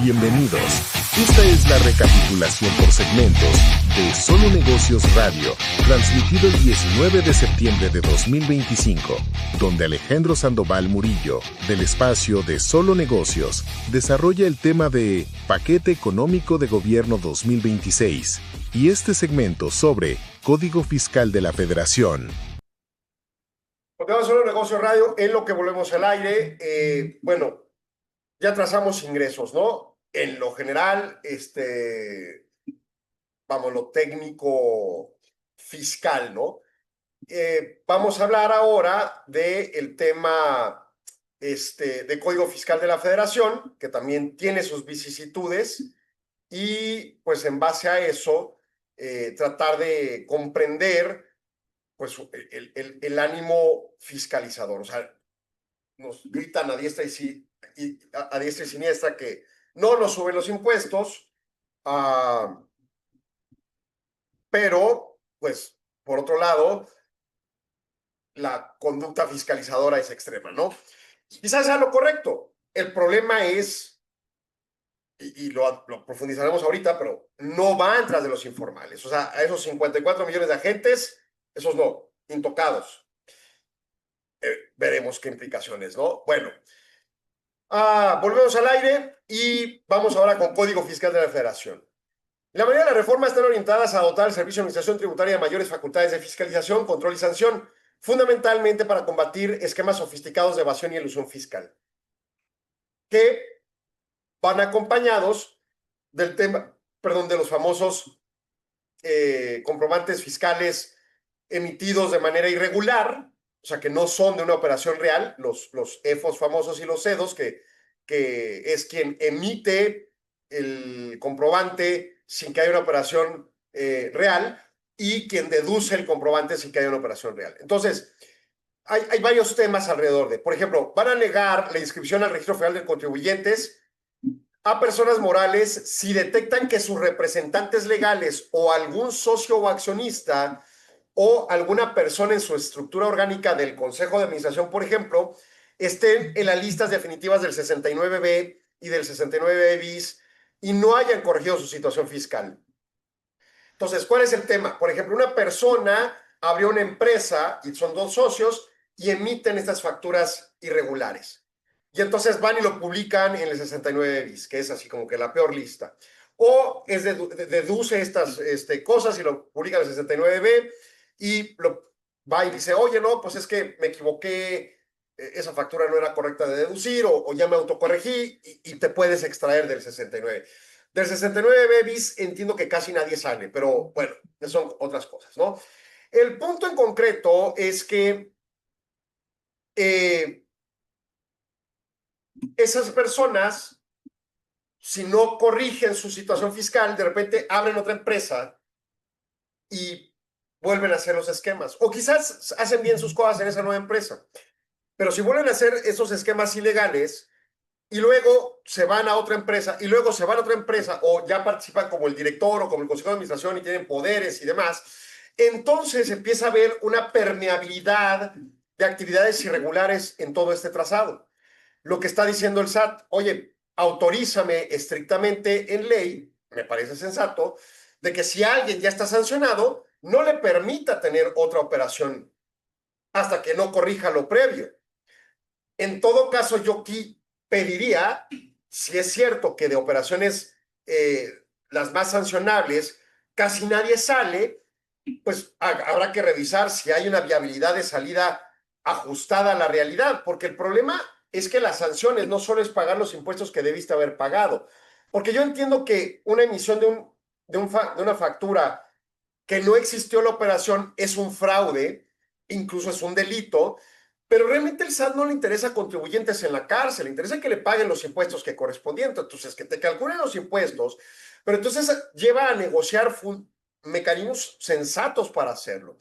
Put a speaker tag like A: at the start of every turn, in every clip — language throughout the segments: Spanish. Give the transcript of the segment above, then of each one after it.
A: Bienvenidos. Esta es la recapitulación por segmentos de Solo Negocios Radio, transmitido el 19 de septiembre de 2025, donde Alejandro Sandoval Murillo, del espacio de Solo Negocios, desarrolla el tema de Paquete Económico de Gobierno 2026 y este segmento sobre Código Fiscal de la Federación.
B: Continuamos Solo Negocios Radio, en lo que volvemos al aire. Ya trazamos ingresos, ¿no? En lo general, lo técnico fiscal, ¿no? Vamos a hablar ahora del tema de Código Fiscal de la Federación, que también tiene sus vicisitudes, y pues en base a eso, tratar de comprender pues el ánimo fiscalizador. O sea, nos gritan a diestra a diestra y siniestra que no nos suben los impuestos, pero, pues, por otro lado, la conducta fiscalizadora es extrema, ¿no? Quizás sea lo correcto. El problema es, y lo profundizaremos ahorita, pero no van tras de los informales. O sea, a esos 54 millones de agentes, esos no, intocados. Veremos qué implicaciones, ¿no? Bueno, volvemos al aire y vamos ahora con Código Fiscal de la Federación. La mayoría de las reformas están orientadas a dotar al Servicio de Administración Tributaria de mayores facultades de fiscalización, control y sanción, fundamentalmente para combatir esquemas sofisticados de evasión y elusión fiscal, que van acompañados del tema, de los famosos comprobantes fiscales emitidos de manera irregular, o sea, que no son de una operación real, los EFOS famosos y los CEDOS, que es quien emite el comprobante sin que haya una operación real, y quien deduce el comprobante sin que haya una operación real. Entonces, hay varios temas alrededor de, por ejemplo, van a negar la inscripción al Registro Federal de Contribuyentes a personas morales si detectan que sus representantes legales o algún socio o accionista o alguna persona en su estructura orgánica del Consejo de Administración, por ejemplo, estén en las listas definitivas del 69B y del 69B bis y no hayan corregido su situación fiscal. Entonces, ¿cuál es el tema? Por ejemplo, una persona abrió una empresa y son dos socios y emiten estas facturas irregulares. Y entonces van y lo publican en el 69 bis, que es así como que la peor lista. O deduce estas cosas y lo publica en el 69B y va y dice, oye, no, pues es que me equivoqué, esa factura no era correcta de deducir o ya me autocorregí y te puedes extraer del 69. Del 69B bis entiendo que casi nadie sale, pero bueno, son otras cosas, ¿no? El punto en concreto es que esas personas, si no corrigen su situación fiscal, de repente abren otra empresa y vuelven a hacer los esquemas. O quizás hacen bien sus cosas en esa nueva empresa. Pero si vuelven a hacer esos esquemas ilegales y luego se van a otra empresa y luego se van a otra empresa o ya participan como el director o como el consejo de administración y tienen poderes y demás, entonces empieza a haber una permeabilidad de actividades irregulares en todo este trazado. Lo que está diciendo el SAT, oye, autorízame estrictamente en ley, me parece sensato, de que si alguien ya está sancionado, no le permita tener otra operación hasta que no corrija lo previo. En todo caso, yo aquí pediría, si es cierto que de operaciones las más sancionables casi nadie sale, pues habrá que revisar si hay una viabilidad de salida ajustada a la realidad, porque el problema es que las sanciones no solo es pagar los impuestos que debiste haber pagado, porque yo entiendo que una emisión de una factura que no existió la operación es un fraude, incluso es un delito, pero realmente el SAT no le interesa contribuyentes en la cárcel, le interesa que le paguen los impuestos que corresponden, entonces que te calculen los impuestos, pero entonces lleva a negociar mecanismos sensatos para hacerlo.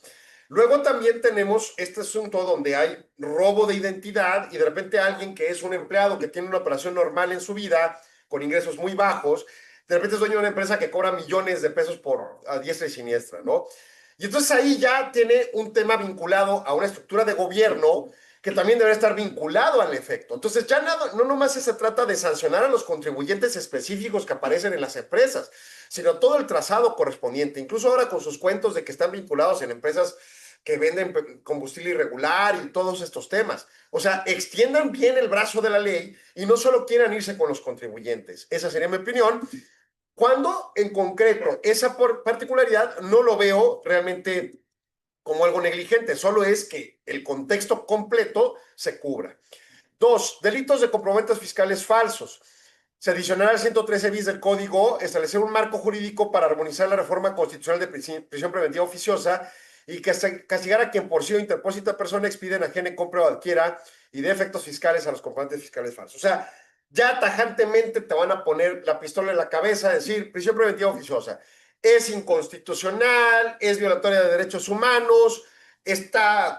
B: Luego también tenemos este asunto donde hay robo de identidad y de repente alguien que es un empleado que tiene una operación normal en su vida, con ingresos muy bajos, de repente es dueño de una empresa que cobra millones de pesos a diestra y siniestra, ¿no? Y entonces ahí ya tiene un tema vinculado a una estructura de gobierno que también debería estar vinculado al efecto. Entonces, ya nada, no nomás se trata de sancionar a los contribuyentes específicos que aparecen en las empresas, sino todo el trazado correspondiente, incluso ahora con sus cuentos de que están vinculados en empresas que venden combustible irregular y todos estos temas. O sea, extiendan bien el brazo de la ley y no solo quieran irse con los contribuyentes. Esa sería mi opinión. Cuando en concreto esa particularidad no lo veo realmente como algo negligente, solo es que el contexto completo se cubra. Dos, delitos de comprobantes fiscales falsos. Se adicionará al 113 bis del Código establecer un marco jurídico para armonizar la reforma constitucional de prisión preventiva oficiosa y castigar a quien por sí o interpósita persona expide, enajene, compre o adquiera y de efectos fiscales a los comprobantes fiscales falsos. O sea, ya tajantemente te van a poner la pistola en la cabeza, decir prisión preventiva oficiosa. Es inconstitucional, es violatoria de derechos humanos, está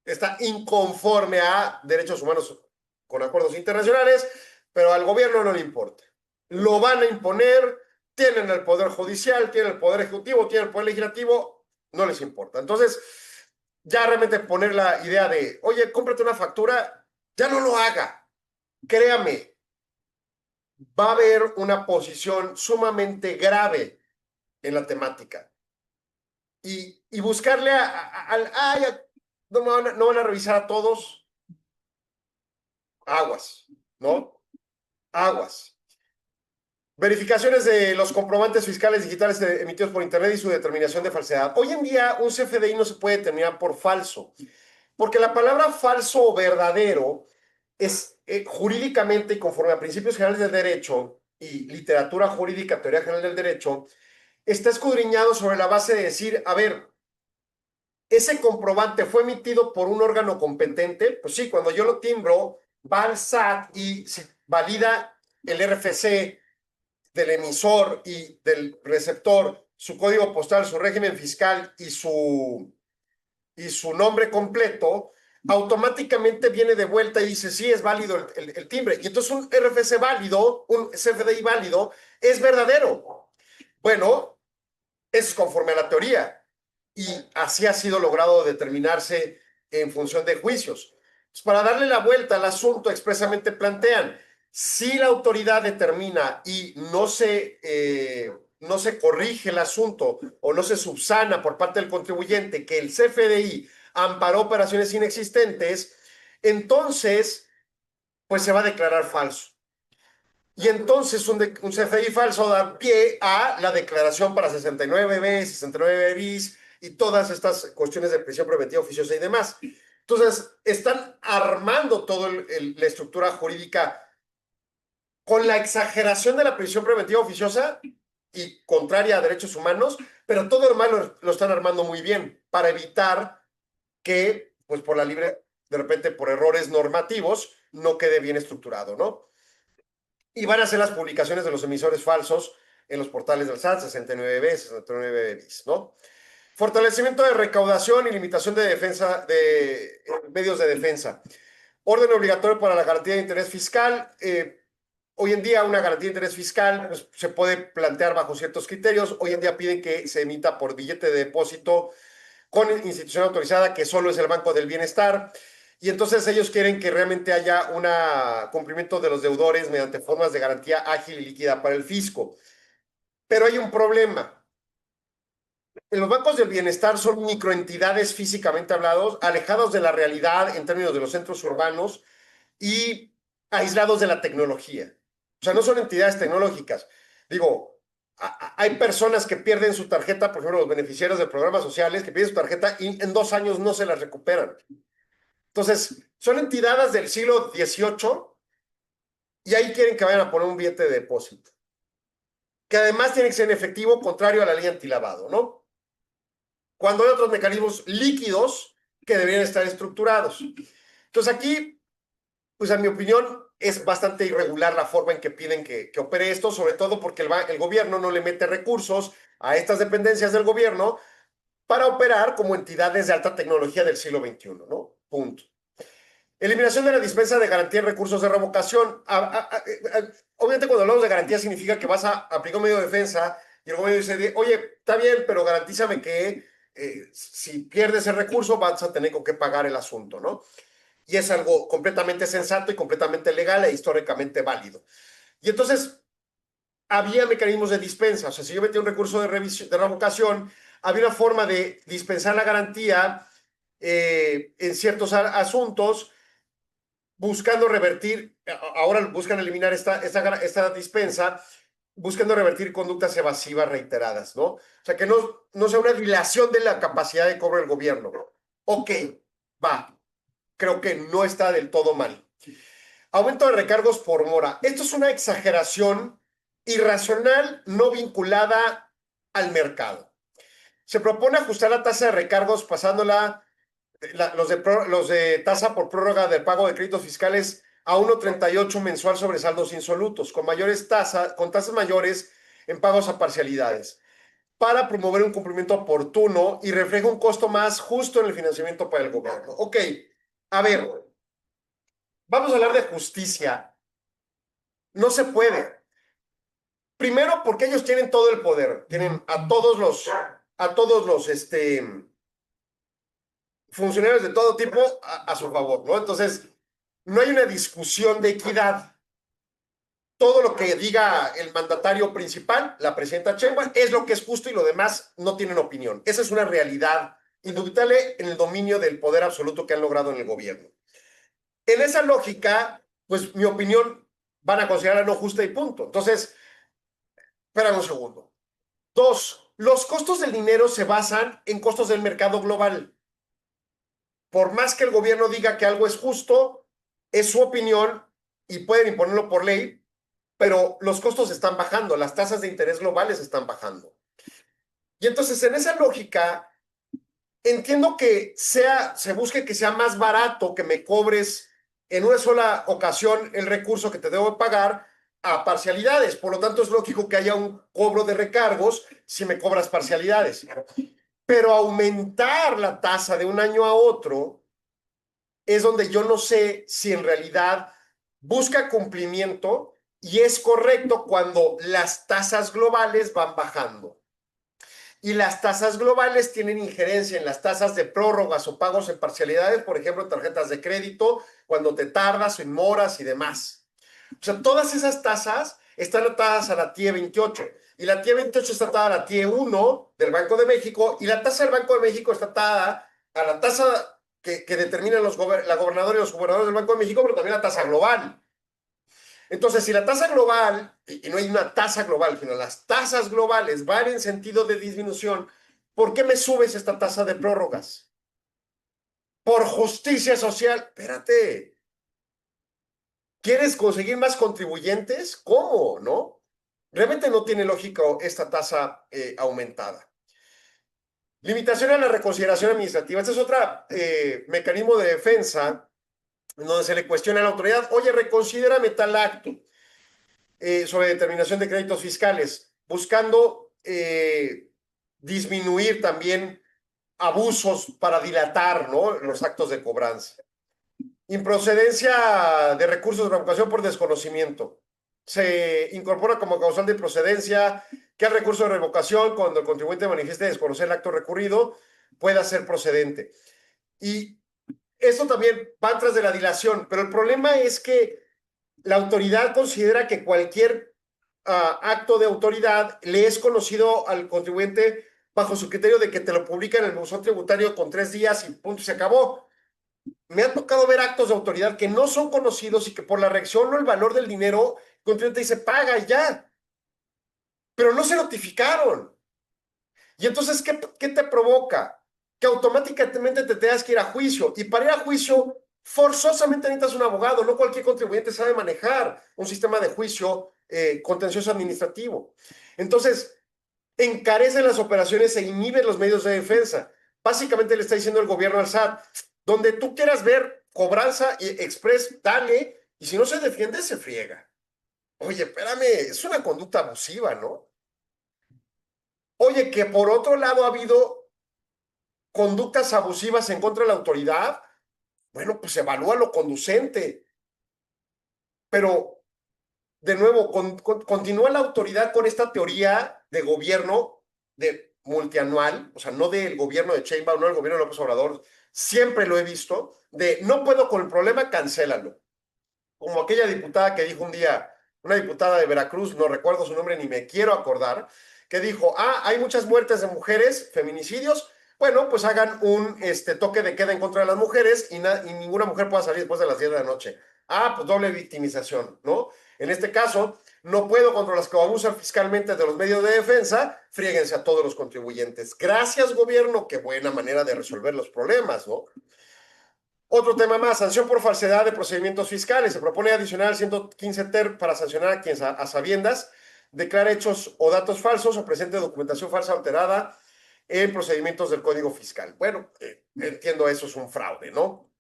B: está inconforme a derechos humanos con acuerdos internacionales, pero al gobierno no le importa. Lo van a imponer, tienen el poder judicial, tienen el poder ejecutivo, tienen el poder legislativo, no les importa. Entonces, ya realmente poner la idea de, oye, cómprate una factura, ya no lo haga. Créame, va a haber una posición sumamente grave en la temática. Y buscarle no van a revisar a todos, aguas, ¿no? Aguas. Verificaciones de los comprobantes fiscales digitales emitidos por Internet y su determinación de falsedad. Hoy en día un CFDI no se puede determinar por falso, porque la palabra falso o verdadero es jurídicamente y conforme a principios generales del derecho y literatura jurídica, teoría general del derecho, está escudriñado sobre la base de decir, a ver, ese comprobante fue emitido por un órgano competente, pues sí, cuando yo lo timbro, va al SAT y se valida el RFC del emisor y del receptor, su código postal, su régimen fiscal y su nombre completo, automáticamente viene de vuelta y dice, sí, es válido el timbre. Y entonces un RFC válido, un CFDI válido, es verdadero. Bueno, eso es conforme a la teoría. Y así ha sido logrado determinarse en función de juicios. Pues para darle la vuelta al asunto, expresamente plantean, si la autoridad determina y no se corrige el asunto o no se subsana por parte del contribuyente que el CFDI amparó operaciones inexistentes, entonces, pues se va a declarar falso. Y entonces un CFDI falso da pie a la declaración para 69B, 69 bis y todas estas cuestiones de prisión preventiva oficiosa y demás. Entonces, están armando toda la estructura jurídica con la exageración de la prisión preventiva oficiosa y contraria a derechos humanos, pero todo lo malo lo están armando muy bien para evitar que, pues por la libre, de repente por errores normativos, no quede bien estructurado, ¿no? Y van a hacer las publicaciones de los emisores falsos en los portales del SAT, 69B, 69 bis, ¿no? Fortalecimiento de recaudación y limitación de defensa de medios de defensa. Orden obligatorio para la garantía de interés fiscal. Hoy en día una garantía de interés fiscal pues, se puede plantear bajo ciertos criterios. Hoy en día piden que se emita por billete de depósito con institución autorizada, que solo es el Banco del Bienestar. Y entonces ellos quieren que realmente haya un cumplimiento de los deudores mediante formas de garantía ágil y líquida para el fisco. Pero hay un problema. Los bancos del bienestar son microentidades físicamente hablados, alejados de la realidad en términos de los centros urbanos y aislados de la tecnología. O sea, no son entidades tecnológicas. Digo, hay personas que pierden su tarjeta, por ejemplo, los beneficiarios de programas sociales, que pierden su tarjeta y en 2 años no se la recuperan. Entonces, son entidades del siglo XVIII y ahí quieren que vayan a poner un billete de depósito, que además tiene que ser en efectivo, contrario a la ley antilavado, ¿no? Cuando hay otros mecanismos líquidos que deberían estar estructurados. Entonces aquí, pues a mi opinión, es bastante irregular la forma en que piden que opere esto, sobre todo porque el gobierno no le mete recursos a estas dependencias del gobierno para operar como entidades de alta tecnología del siglo XXI, ¿no? Punto. Eliminación de la dispensa de garantía en recursos de revocación. Obviamente cuando hablamos de garantía significa que vas a aplicar un medio de defensa y el gobierno dice, oye, está bien, pero garantízame que si pierdes el recurso vas a tener con qué pagar el asunto, ¿no? Y es algo completamente sensato y completamente legal e históricamente válido. Y entonces había mecanismos de dispensa, o sea, si yo metía un recurso de, revisión, de revocación, había una forma de dispensar la garantía en ciertos asuntos, buscando revertir, ahora buscan eliminar esta dispensa, buscando revertir conductas evasivas reiteradas, ¿no? O sea, que no sea una dilación de la capacidad de cobro del gobierno. Ok, va, creo que no está del todo mal. Aumento de recargos por mora. Esto es una exageración irracional, no vinculada al mercado. Se propone ajustar la tasa de recargos pasándola, los de tasa por prórroga del pago de créditos fiscales a 1,38 mensual sobre saldos insolutos, con tasas mayores en pagos a parcialidades, para promover un cumplimiento oportuno y refleja un costo más justo en el financiamiento para el gobierno. Ok, a ver, vamos a hablar de justicia. No se puede. Primero, porque ellos tienen todo el poder, tienen a todos los funcionarios de todo tipo a su favor, ¿no? Entonces, no hay una discusión de equidad. Todo lo que diga el mandatario principal, la presidenta Sheinbaum, es lo que es justo y lo demás no tienen opinión. Esa es una realidad indubitable en el dominio del poder absoluto que han logrado en el gobierno. En esa lógica, pues mi opinión van a considerarla no justa y punto. Entonces, espérame un segundo. Dos, los costos del dinero se basan en costos del mercado global. Por más que el gobierno diga que algo es justo, es su opinión y pueden imponerlo por ley, pero los costos están bajando, las tasas de interés globales están bajando. Y entonces, en esa lógica, entiendo que se busque que sea más barato que me cobres en una sola ocasión el recurso que te debo pagar a parcialidades. Por lo tanto, es lógico que haya un cobro de recargos si me cobras parcialidades. Pero aumentar la tasa de un año a otro es donde yo no sé si en realidad busca cumplimiento y es correcto cuando las tasas globales van bajando. Y las tasas globales tienen injerencia en las tasas de prórrogas o pagos en parcialidades, por ejemplo, en tarjetas de crédito, cuando te tardas en moras y demás. O sea, todas esas tasas están atadas a la TIE 28 y la TIE 28 está atada a la TIE 1 del Banco de México y la tasa del Banco de México está atada a la tasa que determinan la gobernadora y los gobernadores del Banco de México, pero también la tasa global. Entonces, si la tasa global, y no hay una tasa global, sino las tasas globales van en sentido de disminución, ¿por qué me subes esta tasa de prórrogas? Por justicia social. Espérate. ¿Quieres conseguir más contribuyentes? ¿Cómo? ¿No? Realmente no tiene lógica esta tasa aumentada. Limitación a la reconsideración administrativa. Este es otro mecanismo de defensa donde se le cuestiona a la autoridad, oye, reconsidérame tal acto sobre determinación de créditos fiscales, buscando disminuir también abusos para dilatar, ¿no?, los actos de cobranza. Improcedencia de recursos de revocación por desconocimiento. Se incorpora como causal de improcedencia que el recurso de revocación, cuando el contribuyente manifieste desconocer el acto recurrido, pueda ser procedente. Y esto también va tras de la dilación, pero el problema es que la autoridad considera que cualquier acto de autoridad le es conocido al contribuyente bajo su criterio de que te lo publica en el buzón tributario con 3 días y punto, se acabó. Me ha tocado ver actos de autoridad que no son conocidos y que por la reacción o el valor del dinero, el contribuyente dice, paga y ya. Pero no se notificaron. Y entonces, ¿qué te provoca? Que automáticamente te tengas que ir a juicio. Y para ir a juicio, forzosamente necesitas un abogado. No cualquier contribuyente sabe manejar un sistema de juicio contencioso administrativo. Entonces, encarecen las operaciones e inhiben los medios de defensa. Básicamente le está diciendo el gobierno al SAT, donde tú quieras ver cobranza express, dale, y si no se defiende, se friega. Oye, espérame, es una conducta abusiva, ¿no? Oye, que por otro lado ha habido conductas abusivas en contra de la autoridad, bueno, pues evalúa lo conducente. Pero, de nuevo, continúa la autoridad con esta teoría de gobierno de multianual, o sea, no del gobierno de Sheinbaum, no del gobierno de López Obrador, siempre lo he visto, de no puedo con el problema, cancélalo. Como aquella diputada que dijo un día, una diputada de Veracruz, no recuerdo su nombre ni me quiero acordar, que dijo, hay muchas muertes de mujeres, feminicidios, bueno, pues hagan un toque de queda en contra de las mujeres y ninguna mujer pueda salir después de las 10 de la noche. Pues doble victimización, ¿no? En este caso, no puedo contra las que abusan fiscalmente de los medios de defensa, fríguense a todos los contribuyentes. Gracias, gobierno, qué buena manera de resolver los problemas, ¿no? Otro tema más, sanción por falsedad de procedimientos fiscales. Se propone adicionar al 115 ter para sancionar a quien a sabiendas declara hechos o datos falsos o presente documentación falsa alterada en procedimientos del Código Fiscal. Bueno, entiendo eso es un fraude, ¿no?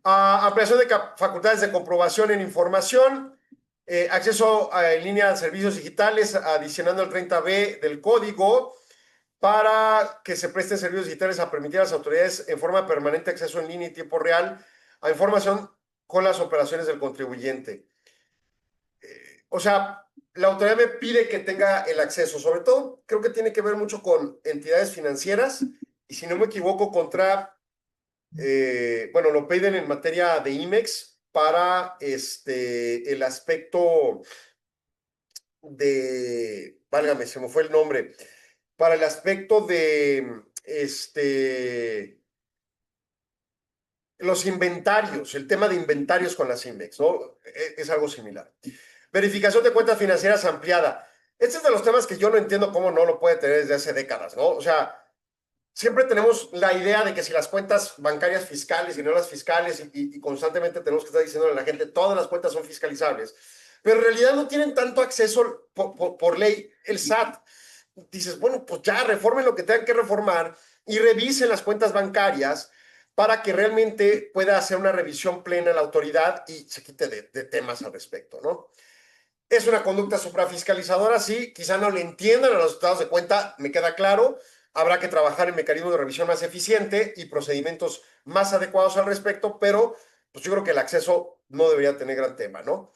B: Ampliación de facultades de comprobación en información, acceso en línea a servicios digitales, adicionando el 30B del Código para que se presten servicios digitales a permitir a las autoridades en forma permanente acceso en línea y tiempo real a información con las operaciones del contribuyente. O sea, la autoridad me pide que tenga el acceso, sobre todo creo que tiene que ver mucho con entidades financieras y si no me equivoco contra, bueno, lo piden en materia de IMEX para el aspecto de, válgame, se me fue el nombre, para el aspecto de los inventarios, el tema de inventarios con las IMEX, ¿no? Es algo similar. Verificación de cuentas financieras ampliada. Este es de los temas que yo no entiendo cómo no lo puede tener desde hace décadas, ¿no? O sea, siempre tenemos la idea de que si las cuentas bancarias fiscales y no las fiscales y constantemente tenemos que estar diciéndole a la gente todas las cuentas son fiscalizables, pero en realidad no tienen tanto acceso por ley el SAT. Dices, bueno, pues ya reformen lo que tengan que reformar y revisen las cuentas bancarias para que realmente pueda hacer una revisión plena la autoridad y se quite de temas al respecto, ¿no? Es una conducta suprafiscalizadora, sí, quizá no le entiendan a los estados de cuenta, me queda claro, habrá que trabajar en mecanismos de revisión más eficiente y procedimientos más adecuados al respecto, pero pues yo creo que el acceso no debería tener gran tema, ¿no?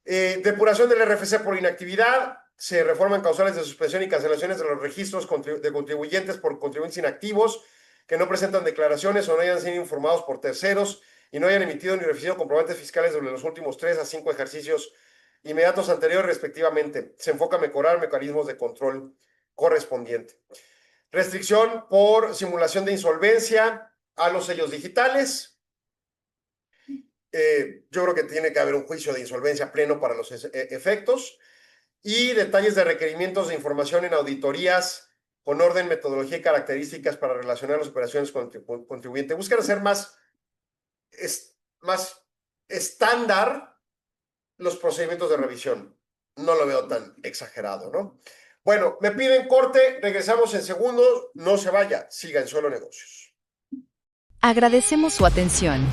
B: Depuración del RFC por inactividad, se reforman causales de suspensión y cancelaciones de los registros de contribuyentes por contribuyentes inactivos que no presentan declaraciones o no hayan sido informados por terceros y no hayan emitido ni recibido comprobantes fiscales durante los últimos 3 a 5 ejercicios inmediatos anteriores respectivamente. Se enfoca a mejorar mecanismos de control correspondiente. Restricción por simulación de insolvencia a los sellos digitales. Yo creo que tiene que haber un juicio de insolvencia pleno para los efectos y detalles de requerimientos de información en auditorías con orden, metodología y características para relacionar las operaciones con el contribuyente. Buscan hacer más estándar los procedimientos de revisión. No lo veo tan exagerado, ¿no? Bueno, me piden corte, regresamos en segundos, no se vaya, siga en Solo Negocios.
C: Agradecemos su atención.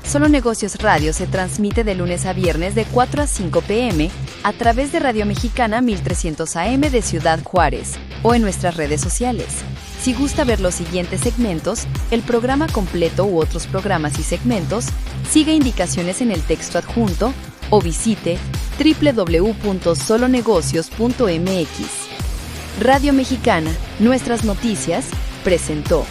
C: Solo Negocios Radio se transmite de lunes a viernes de 4 a 5 p.m. a través de Radio Mexicana 1300 AM de Ciudad Juárez o en nuestras redes sociales. Si gusta ver los siguientes segmentos, el programa completo u otros programas y segmentos, siga indicaciones en el texto adjunto o visite www.solonegocios.mx. Radio Mexicana, nuestras noticias, presentó.